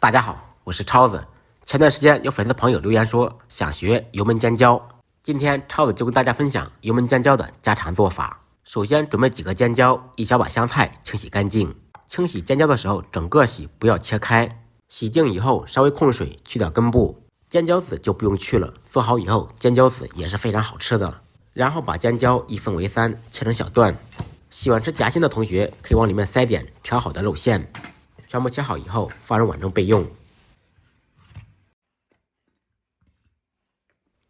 大家好，我是超子。前段时间有粉丝朋友留言说想学油焖尖椒，今天超子就跟大家分享油焖尖椒的家常做法。首先准备几个尖椒，一小把香菜，清洗干净。清洗尖椒的时候整个洗，不要切开。洗净以后稍微控水，去掉根部。尖椒籽就不用去了，做好以后尖椒籽也是非常好吃的。然后把尖椒一分为三，切成小段。喜欢吃夹心的同学可以往里面塞点调好的肉馅。全部切好以后放入碗中备用。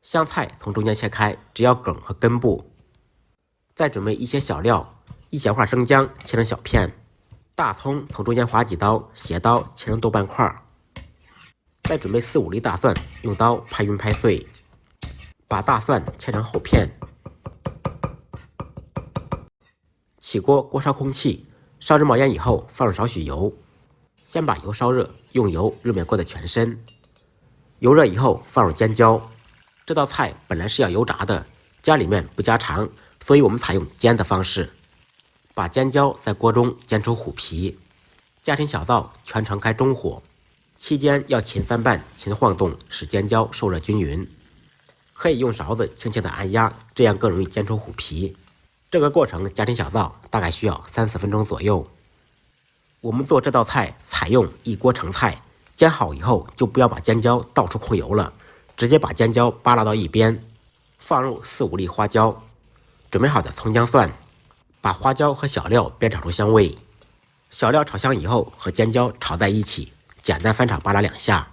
香菜从中间切开，只要梗和根部。再准备一些小料，一小块生姜切成小片，大葱从中间划几刀，斜刀切成豆瓣块。再准备4-5粒大蒜，用刀拍匀拍碎，把大蒜切成厚片。起锅，锅烧空气，烧至冒烟以后放入少许油。先把油烧热，用油热面锅的全身。油热以后放入尖椒。这道菜本来是要油炸的，家里面不家常，所以我们采用煎的方式。把尖椒在锅中煎出虎皮，家庭小灶全程开中火，期间要勤翻拌、勤晃动，使尖椒受热均匀。可以用勺子轻轻的按压，这样更容易煎出虎皮。这个过程家庭小灶大概需要3-4分钟左右。我们做这道菜采用一锅成菜，煎好以后就不要把尖椒倒出控油了，直接把尖椒扒拉到一边，放入4-5粒花椒，准备好的葱姜蒜，把花椒和小料煸炒出香味。小料炒香以后和尖椒炒在一起，简单翻炒扒拉2下。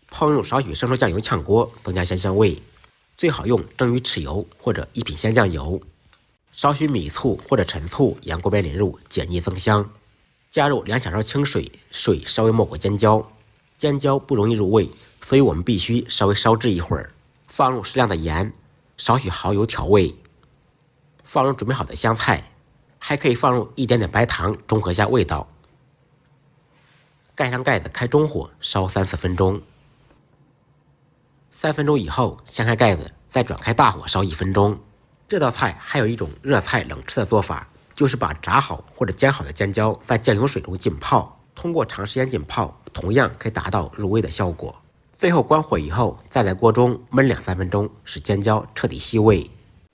泡入少许生抽酱油炝锅，增加鲜香味。最好用蒸鱼豉油或者一品鲜酱油，少许米醋或者陈醋沿锅边淋入，解腻增香。加入2小勺清水，水稍微没过尖椒。尖椒不容易入味，所以我们必须稍微烧制一会儿。放入适量的盐，少许蚝油调味。放入准备好的香菜，还可以放入一点点白糖，中和下味道。盖上盖子，开中火烧3-4分钟。3分钟以后掀开盖子，再转开大火烧1分钟。这道菜还有一种热菜冷吃的做法，就是把炸好或者煎好的尖椒在酱油水中浸泡，通过长时间浸泡，同样可以达到入味的效果。最后关火以后，再在锅中焖2-3分钟，使尖椒彻底吸味。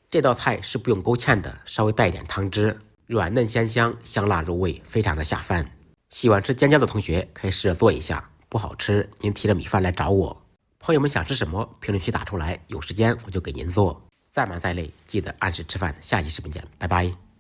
这道菜是不用勾芡的，稍微带一点汤汁，软嫩鲜香，香辣入味，非常的下饭。喜欢吃尖椒的同学可以试着做一下，不好吃您提着米饭来找我。朋友们想吃什么，评论区打出来，有时间我就给您做。再忙再累，记得按时吃饭。下期视频见，拜拜。